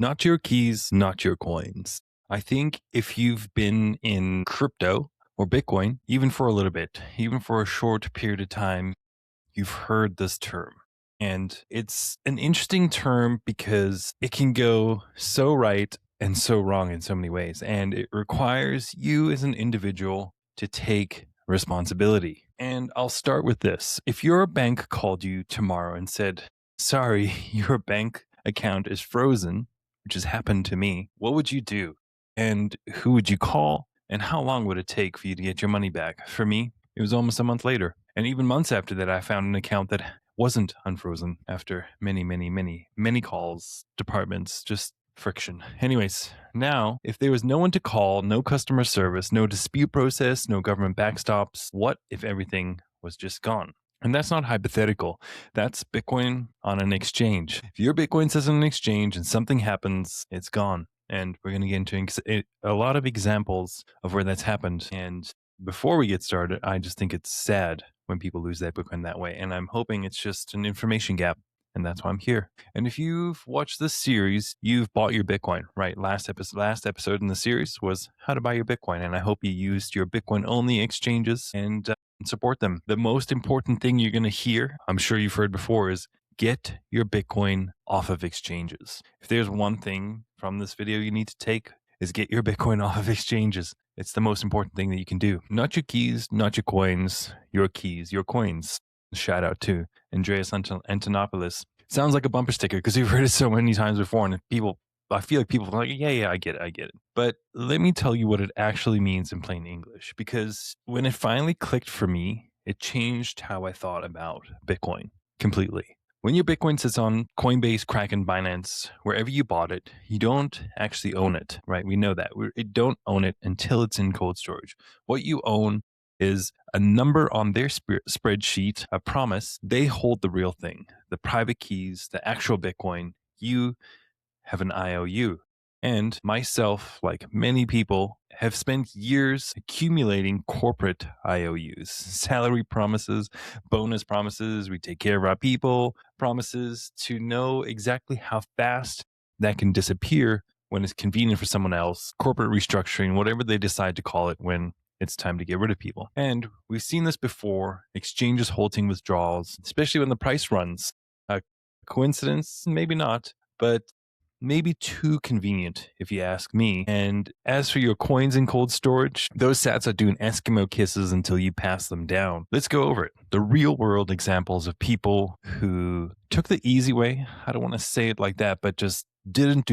Not your keys, not your coins. I think if you've been in crypto or Bitcoin, even for a little bit, even for a short period of time, you've heard this term. And it's an interesting term because it can go so right and so wrong in so many ways. And it requires you as an individual to take responsibility. And I'll start with this. If your bank called you tomorrow and said, sorry, your bank account is frozen, which has happened to me, what would you do? And who would you call? And how long would it take for you to get your money back? For me, it was almost a month later. And even months after that, I found an account that wasn't unfrozen after many calls, departments, just friction. Anyways, now, if there was no one to call, no customer service, no dispute process, no government backstops, what if everything was just gone? And that's not hypothetical. That's Bitcoin on an exchange. If your Bitcoin sits on an exchange and something happens, it's gone. And we're going to get into a lot of examples of where that's happened. And before we get started, I just think it's sad when people lose their Bitcoin that way. And I'm hoping it's just an information gap. And that's why I'm here. And if you've watched this series, you've bought your Bitcoin, right? Last episode in the series was how to buy your Bitcoin. And I hope you used your Bitcoin only exchanges and support them. The most important thing you're going to hear, I'm sure you've heard before, is get your Bitcoin off of exchanges. If there's one thing from this video you need to take, is get your Bitcoin off of exchanges. It's the most important thing that you can do. Not your keys, not your coins, your keys, your coins. Shout out to Andreas Antonopoulos. Sounds like a bumper sticker because you've heard it so many times before, and I feel like people are like, yeah, I get it. But let me tell you what it actually means in plain English, because when it finally clicked for me, it changed how I thought about Bitcoin completely. When your Bitcoin sits on Coinbase, Kraken, Binance, wherever you bought it, you don't actually own it, right? We know that. We don't own it until it's in cold storage. What you own is a number on their spreadsheet, a promise. They hold the real thing, the private keys, the actual Bitcoin. You have an IOU. And myself, like many people, have spent years accumulating corporate IOUs, salary promises, bonus promises, we take care of our people, promises to know exactly how fast that can disappear when it's convenient for someone else, corporate restructuring, whatever they decide to call it when it's time to get rid of people. And we've seen this before, exchanges halting withdrawals, especially when the price runs. A coincidence? Maybe not, but maybe too convenient, if you ask me. And as for your coins in cold storage, those sats are doing Eskimo kisses until you pass them down. Let's go over it. The real world examples of people who took the easy way. I don't want to say it like that, but just didn't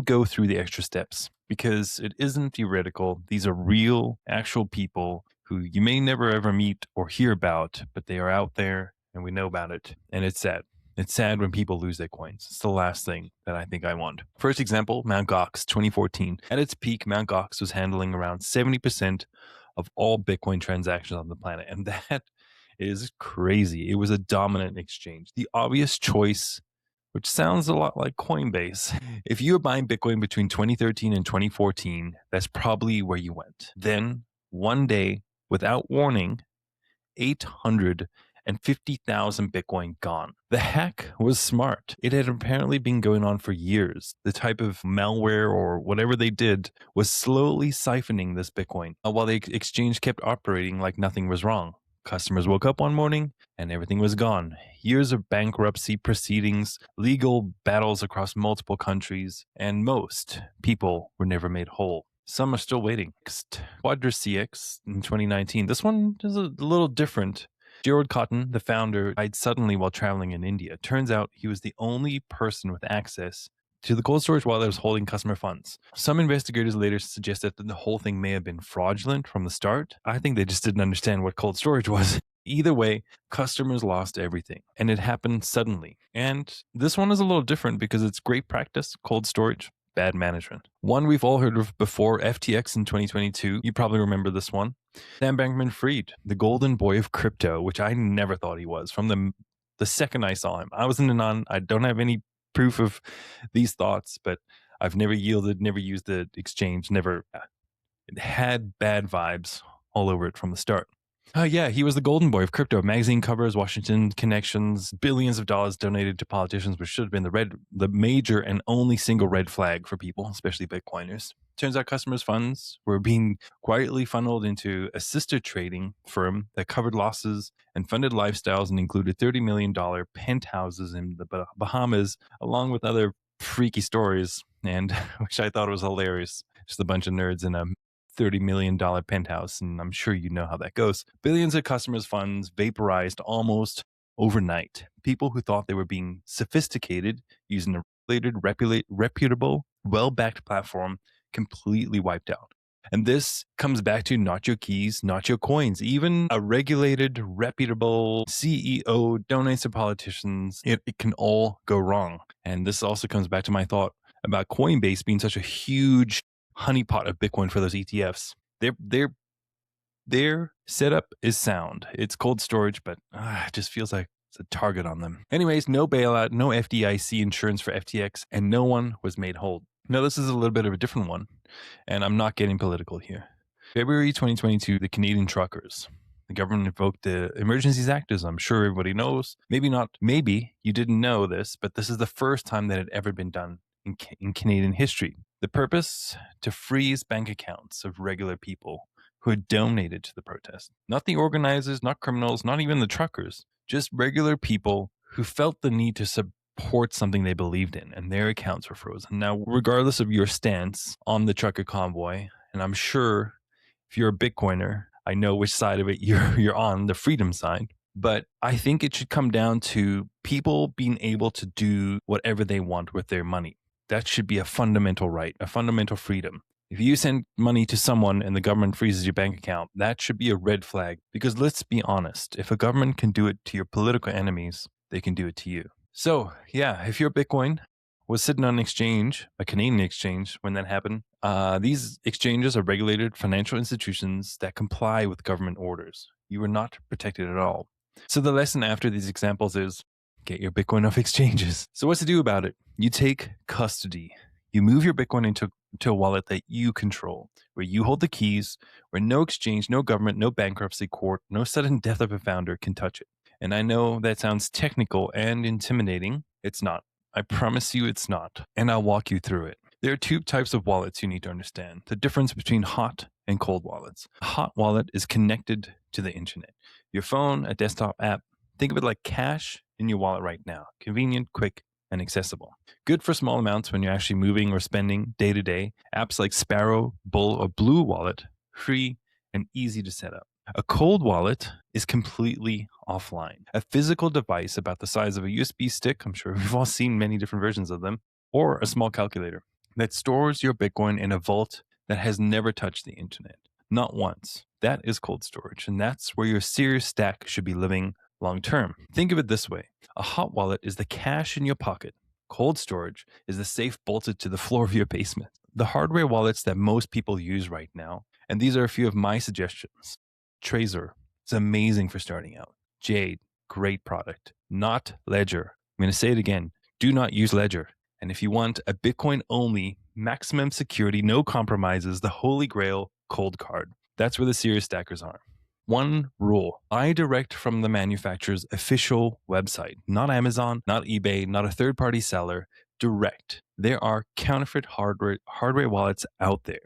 go through the extra steps, because it isn't theoretical. These are real, actual people who you may never ever meet or hear about, but they are out there and we know about it. And it's sad. It's sad when people lose their coins. It's the last thing that I think I want. First example, Mt. Gox, 2014. At its peak, Mt. Gox was handling around 70% of all Bitcoin transactions on the planet. And that is crazy. It was a dominant exchange. The obvious choice, which sounds a lot like Coinbase. If you were buying Bitcoin between 2013 and 2014, that's probably where you went. Then, one day, without warning, 850,000 Bitcoin gone. The hack was smart. It had apparently been going on for years. The type of malware or whatever they did was slowly siphoning this Bitcoin, while the exchange kept operating like nothing was wrong. Customers woke up one morning and everything was gone. Years of bankruptcy proceedings, legal battles across multiple countries, and most people were never made whole. Some are still waiting. QuadrigaCX in 2019. This one is a little different. Gerald Cotton, the founder, died suddenly while traveling in India. Turns out he was the only person with access to the cold storage wallet that was holding customer funds. Some investigators later suggested that the whole thing may have been fraudulent from the start. I think they just didn't understand what cold storage was. Either way, customers lost everything, and it happened suddenly. And this one is a little different because it's great practice, cold storage, bad management. One we've all heard of before, FTX in 2022. You probably remember this one. Sam Bankman-Fried, the golden boy of crypto, which I never thought he was from the second I saw him. I was in I don't have any proof of these thoughts, but I've never yielded, never used the exchange, never. It had bad vibes all over it from the start. Yeah, he was the golden boy of crypto. Magazine covers, Washington connections, billions of dollars donated to politicians, which should have been the major and only single red flag for people, especially Bitcoiners. Turns out customers' funds were being quietly funneled into a sister trading firm that covered losses and funded lifestyles and included $30 million penthouses in the Bahamas, along with other freaky stories, and which I thought was hilarious. Just a bunch of nerds in a $30 million penthouse, and I'm sure you know how that goes. Billions of customers' funds vaporized almost overnight. People who thought they were being sophisticated using a reputable, well-backed platform completely wiped out. And this comes back to not your keys, not your coins. Even a regulated, reputable CEO donates to politicians. It can all go wrong. And this also comes back to my thought about Coinbase being such a huge honeypot of Bitcoin for those ETFs. Their setup is sound. It's cold storage, but it just feels like it's a target on them. Anyways, no bailout, no FDIC insurance for FTX, and no one was made whole. Now, this is a little bit of a different one, and I'm not getting political here. February 2022, the Canadian truckers. The government invoked the Emergencies Act, as I'm sure everybody knows. Maybe not, maybe you didn't know this, but this is the first time that it had ever been done in Canadian history. The purpose? To freeze bank accounts of regular people who had donated to the protest. Not the organizers, not criminals, not even the truckers, just regular people who felt the need to support something they believed in, and their accounts were frozen. Now, regardless of your stance on the trucker convoy, and I'm sure if you're a Bitcoiner, I know which side of it you're on, the freedom side. But I think it should come down to people being able to do whatever they want with their money. That should be a fundamental right, a fundamental freedom. If you send money to someone and the government freezes your bank account, that should be a red flag. Because let's be honest, if a government can do it to your political enemies, they can do it to you. So, yeah, if your Bitcoin was sitting on an exchange, a Canadian exchange, when that happened, these exchanges are regulated financial institutions that comply with government orders. You are not protected at all. So the lesson after these examples is get your Bitcoin off exchanges. So what's to do about it? You take custody. You move your Bitcoin into a wallet that you control, where you hold the keys, where no exchange, no government, no bankruptcy court, no sudden death of a founder can touch it. And I know that sounds technical and intimidating. It's not. I promise you it's not. And I'll walk you through it. There are two types of wallets you need to understand. The difference between hot and cold wallets. A hot wallet is connected to the internet. Your phone, a desktop app, think of it like cash in your wallet right now. Convenient, quick, and accessible. Good for small amounts when you're actually moving or spending day to day. Apps like Sparrow, Bull, or Blue Wallet, free and easy to set up. A cold wallet is completely offline. A physical device about the size of a USB stick, I'm sure we've all seen many different versions of them, or a small calculator that stores your Bitcoin in a vault that has never touched the internet. Not once. That is cold storage, and that's where your serious stack should be living long term. Think of it this way. A hot wallet is the cash in your pocket. Cold storage is the safe bolted to the floor of your basement. The hardware wallets that most people use right now, and these are a few of my suggestions. Trezor, it's amazing for starting out. Jade, great product. Not Ledger. I'm going to say it again. Do not use Ledger. And if you want a Bitcoin only, maximum security, no compromises, the holy grail, Cold Card. That's where the serious stackers are. One rule, buy direct from the manufacturer's official website, not Amazon, not eBay, not a third-party seller, direct. There are counterfeit hardware wallets out there.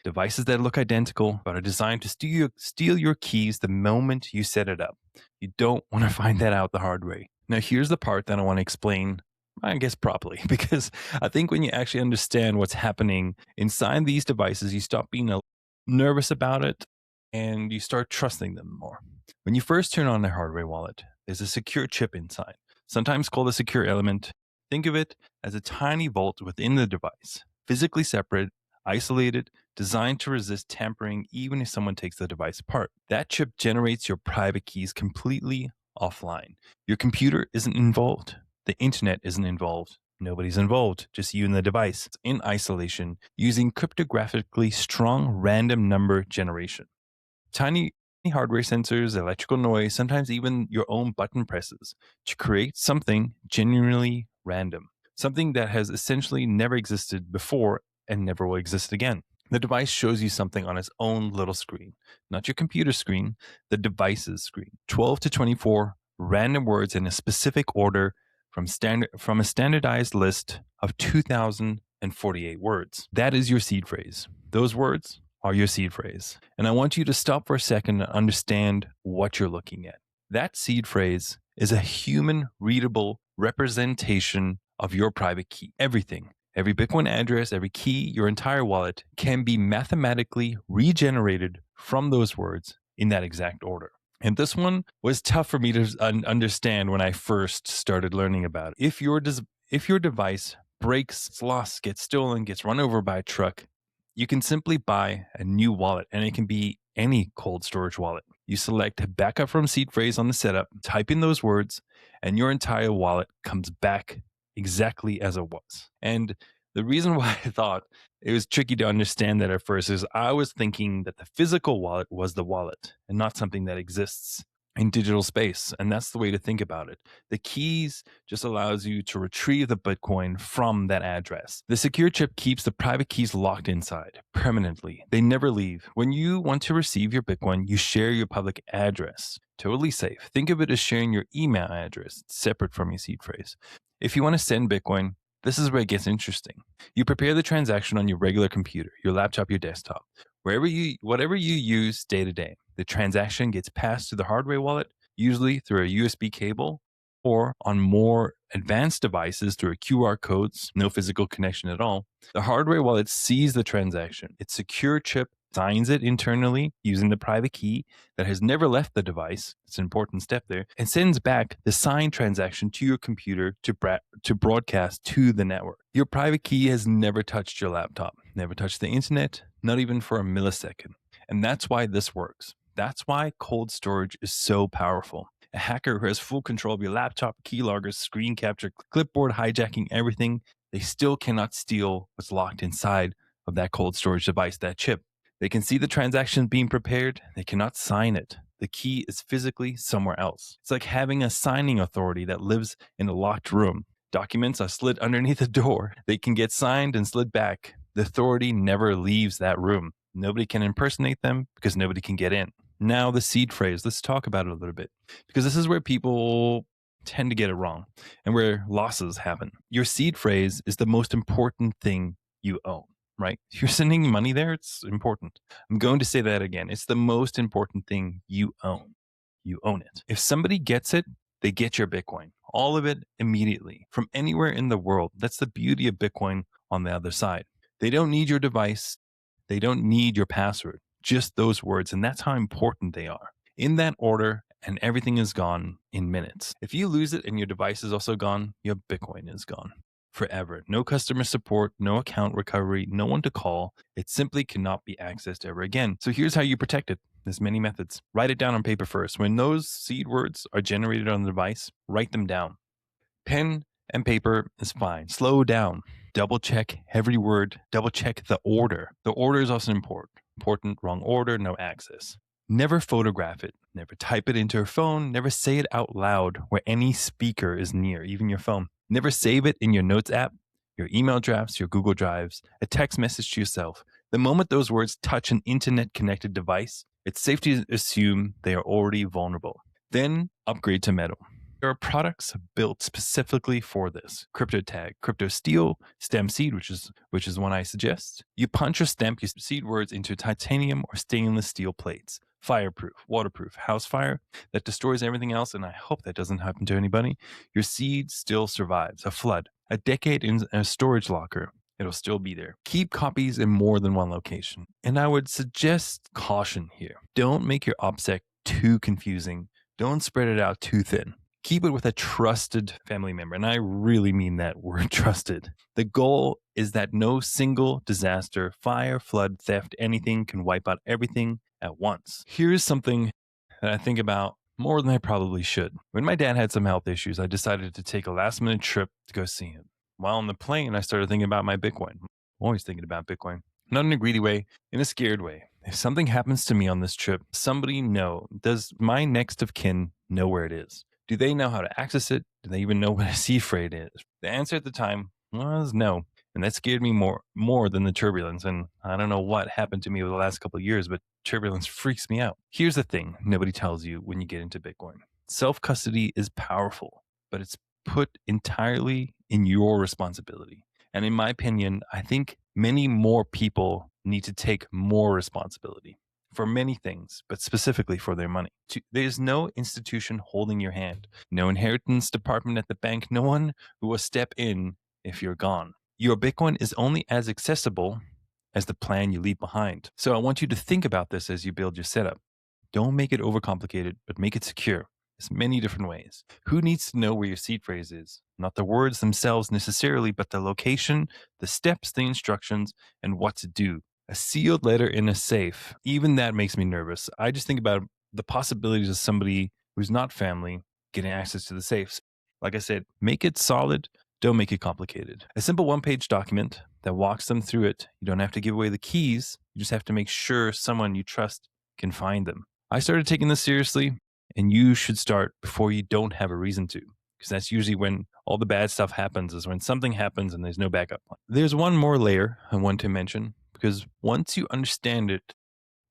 Devices that look identical but are designed to steal your keys the moment you set it up. You don't want to find that out the hard way. Now, here's the part that I want to explain, I guess, properly, because I think when you actually understand what's happening inside these devices, you stop being nervous about it and you start trusting them more. When you first turn on a hardware wallet, there's a secure chip inside, sometimes called a secure element. Think of it as a tiny vault within the device, physically separate, isolated, designed to resist tampering even if someone takes the device apart. That chip generates your private keys completely offline. Your computer isn't involved. The internet isn't involved. Nobody's involved, just you and the device. It's in isolation using cryptographically strong random number generation. Tiny hardware sensors, electrical noise, sometimes even your own button presses to create something genuinely random, something that has essentially never existed before and never will exist again. The device shows you something on its own little screen, not your computer screen, the device's screen. 12 to 24 random words in a specific order from a standardized list of 2,048 words. That is your seed phrase. Those words are your seed phrase. And I want you to stop for a second and understand what you're looking at. That seed phrase is a human readable representation of your private key. Everything. Every Bitcoin address, every key, your entire wallet can be mathematically regenerated from those words in that exact order. And this one was tough for me to understand when I first started learning about it. If your device breaks, lost, gets stolen, gets run over by a truck, you can simply buy a new wallet, and it can be any cold storage wallet. You select backup from seed phrase on the setup, type in those words, and your entire wallet comes back exactly as it was. And the reason why I thought it was tricky to understand that at first is I was thinking that the physical wallet was the wallet and not something that exists in digital space. And that's the way to think about it. The keys just allows you to retrieve the Bitcoin from that address. The secure chip keeps the private keys locked inside permanently. They never leave. When you want to receive your Bitcoin, you share your public address. Totally safe. Think of it as sharing your email address separate from your seed phrase. If you want to send Bitcoin, this is where it gets interesting. You prepare the transaction on your regular computer, your laptop, your desktop, whatever you use day to day. The transaction gets passed to the hardware wallet, usually through a USB cable, or on more advanced devices through a QR codes, no physical connection at all. The hardware wallet sees the transaction. Its secure chip signs it internally using the private key that has never left the device. It's an important step there, and sends back the signed transaction to your computer to broadcast to the network. Your private key has never touched your laptop, never touched the internet, not even for a millisecond. And that's why this works. That's why cold storage is so powerful. A hacker who has full control of your laptop, keyloggers, screen capture, clipboard, hijacking everything, they still cannot steal what's locked inside of that cold storage device, that chip. They can see the transaction being prepared. They cannot sign it. The key is physically somewhere else. It's like having a signing authority that lives in a locked room. Documents are slid underneath the door. They can get signed and slid back. The authority never leaves that room. Nobody can impersonate them because nobody can get in. Now, the seed phrase. Let's talk about it a little bit because this is where people tend to get it wrong and where losses happen. Your seed phrase is the most important thing you own. Right? If you're sending money there, it's important. I'm going to say that again. It's the most important thing you own. You own it. If somebody gets it, they get your Bitcoin. All of it immediately from anywhere in the world. That's the beauty of Bitcoin on the other side. They don't need your device. They don't need your password. Just those words. And that's how important they are. In that order, and everything is gone in minutes. If you lose it and your device is also gone, your Bitcoin is gone. Forever. No customer support, no account recovery, no one to call. It simply cannot be accessed ever again. So here's how you protect it. There's many methods. Write it down on paper first. When those seed words are generated on the device, write them down. Pen and paper is fine. Slow down. Double check every word. Double check the order. The order is also important. Wrong order, no access. Never photograph it. Never type it into your phone. Never say it out loud where any speaker is near, even your phone. Never save it in your notes app, your email drafts, your Google Drives, a text message to yourself. The moment those words touch an internet-connected device, it's safe to assume they are already vulnerable. Then upgrade to Metal. There are products built specifically for this. CryptoTag, CryptoSteel, Stem Seed, which is one I suggest. You punch or stamp your seed words into titanium or stainless steel plates. Fireproof, waterproof, house fire that destroys everything else, and I hope that doesn't happen to anybody. Your seed still survives. A flood, a decade in a storage locker, it'll still be there. Keep copies in more than one location. And I would suggest caution here. Don't make your OPSEC too confusing. Don't spread it out too thin. Keep it with a trusted family member. And I really mean that word trusted. The goal is that no single disaster, fire, flood, theft, anything can wipe out everything at once. Here's something that I think about more than I probably should. When my dad had some health issues, I decided to take a last minute trip to go see him. While on the plane, I started thinking about my Bitcoin. I'm always thinking about Bitcoin. Not in a greedy way, in a scared way. If something happens to me on this trip, does my next of kin know where it is? Do they know how to access it? Do they even know what a seed phrase is? The answer at the time was no. And that scared me more than the turbulence. And I don't know what happened to me over the last couple of years, but turbulence freaks me out. Here's the thing nobody tells you when you get into Bitcoin. Self-custody is powerful, but it's put entirely in your responsibility. And in my opinion, I think many more people need to take more responsibility for many things, but specifically for their money. There's no institution holding your hand, no inheritance department at the bank, no one who will step in if you're gone. Your Bitcoin is only as accessible as the plan you leave behind. So I want you to think about this as you build your setup. Don't make it overcomplicated, but make it secure. There's many different ways. Who needs to know where your seed phrase is? Not the words themselves necessarily, but the location, the steps, the instructions, and what to do. A sealed letter in a safe, even that makes me nervous. I just think about the possibilities of somebody who's not family getting access to the safes. Like I said, make it solid. Don't make it complicated. A simple one-page document that walks them through it. You don't have to give away the keys. You just have to make sure someone you trust can find them. I started taking this seriously, and you should start before you don't have a reason to, because that's usually when all the bad stuff happens, is when something happens and there's no backup plan. There's one more layer I want to mention, because once you understand it,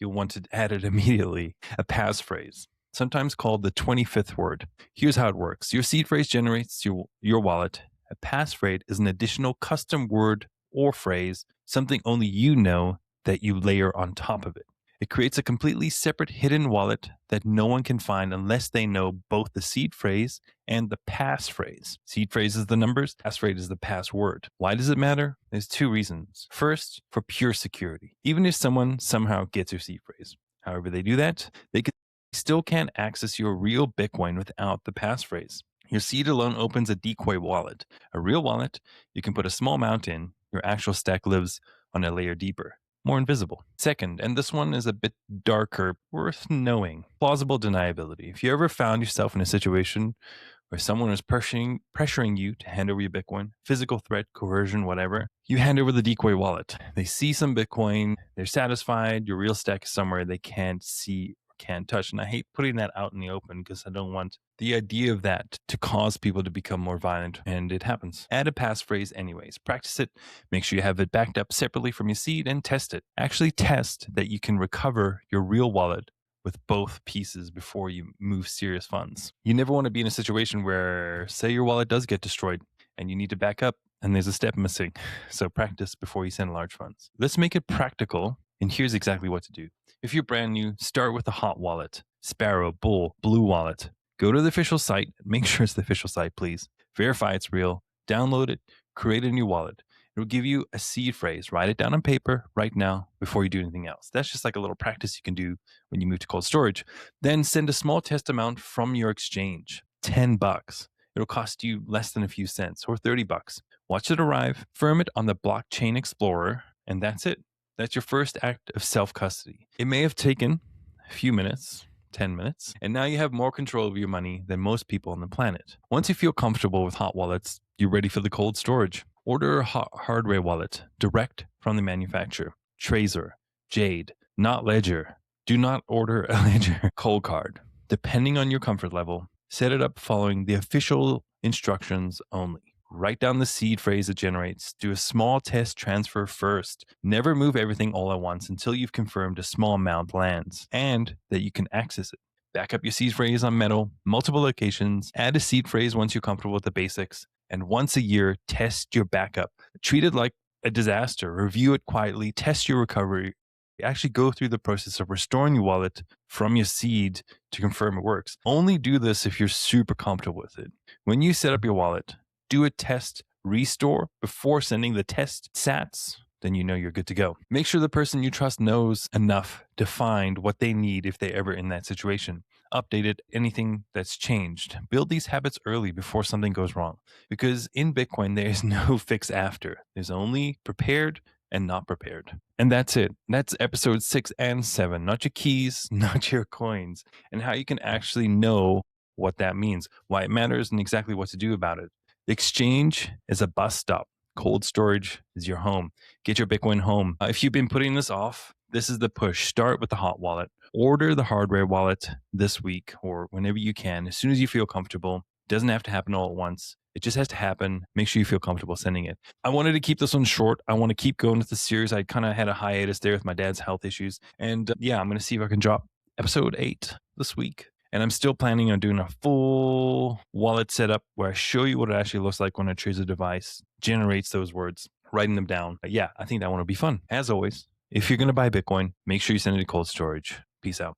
you'll want to add it immediately, a passphrase, sometimes called the 25th word. Here's how it works. Your seed phrase generates your wallet. A passphrase is an additional custom word or phrase, something only you know, that you layer on top of it. It creates a completely separate hidden wallet that no one can find unless they know both the seed phrase and the passphrase. Seed phrase is the numbers, passphrase is the password. Why does it matter? There's two reasons. First, for pure security. Even if someone somehow gets your seed phrase, however they do that, they still can't access your real Bitcoin without the passphrase. Your seed alone opens a decoy wallet. A real wallet, you can put a small amount in. Your actual stack lives on a layer deeper, more invisible. Second, and this one is a bit darker, worth knowing, plausible deniability. If you ever found yourself in a situation where someone is pressuring you to hand over your Bitcoin, physical threat, coercion, whatever, you hand over the decoy wallet. They see some Bitcoin, they're satisfied, your real stack is somewhere they can't see, can't touch. And I hate putting that out in the open because I don't want the idea of that to cause people to become more violent, and it happens. Add a passphrase anyways. Practice it. Make sure you have it backed up separately from your seed and test it. Actually test that you can recover your real wallet with both pieces before you move serious funds. You never want to be in a situation where, say, your wallet does get destroyed and you need to back up and there's a step missing. So practice before you send large funds. Let's make it practical, and here's exactly what to do. If you're brand new, start with a hot wallet, Sparrow, Bull, Blue Wallet. Go to the official site. Make sure it's the official site, please. Verify it's real. Download it. Create a new wallet. It will give you a seed phrase. Write it down on paper right now before you do anything else. That's just like a little practice you can do when you move to cold storage. Then send a small test amount from your exchange, $10. It'll cost you less than a few cents, or $30. Watch it arrive, firm it on the Blockchain Explorer, and that's it. That's your first act of self-custody. It may have taken a few minutes, 10 minutes, and now you have more control of your money than most people on the planet. Once you feel comfortable with hot wallets, you're ready for the cold storage. Order a hot hardware wallet direct from the manufacturer. Trezor, Jade, not Ledger. Do not order a Ledger cold card. Depending on your comfort level, set it up following the official instructions only. Write down the seed phrase it generates. Do a small test transfer first. Never move everything all at once until you've confirmed a small amount lands and that you can access it. Back up your seed phrase on Metal, multiple locations. Add a seed phrase once you're comfortable with the basics. And once a year, test your backup. Treat it like a disaster. Review it quietly. Test your recovery. Actually go through the process of restoring your wallet from your seed to confirm it works. Only do this if you're super comfortable with it. When you set up your wallet, do a test restore before sending the test sats, then you know you're good to go. Make sure the person you trust knows enough to find what they need if they're ever in that situation. Update it, anything that's changed. Build these habits early before something goes wrong. Because in Bitcoin, there is no fix after. There's only prepared and not prepared. And that's it. That's episode 6 and 7. Not your keys, not your coins, and how you can actually know what that means, why it matters, and exactly what to do about it. The exchange is a bus stop. Cold storage is your home. Get your Bitcoin home. If you've been putting this off, this is the push. Start with the hot wallet. Order the hardware wallet this week or whenever you can, as soon as you feel comfortable. It doesn't have to happen all at once. It just has to happen. Make sure you feel comfortable sending it. I wanted to keep this one short. I want to keep going with the series. I kind of had a hiatus there with my dad's health issues. And yeah, I'm going to see if I can drop episode 8 this week. And I'm still planning on doing a full wallet setup where I show you what it actually looks like when I choose a device, generates those words, writing them down. But yeah, I think that one will be fun. As always, if you're going to buy Bitcoin, make sure you send it to cold storage. Peace out.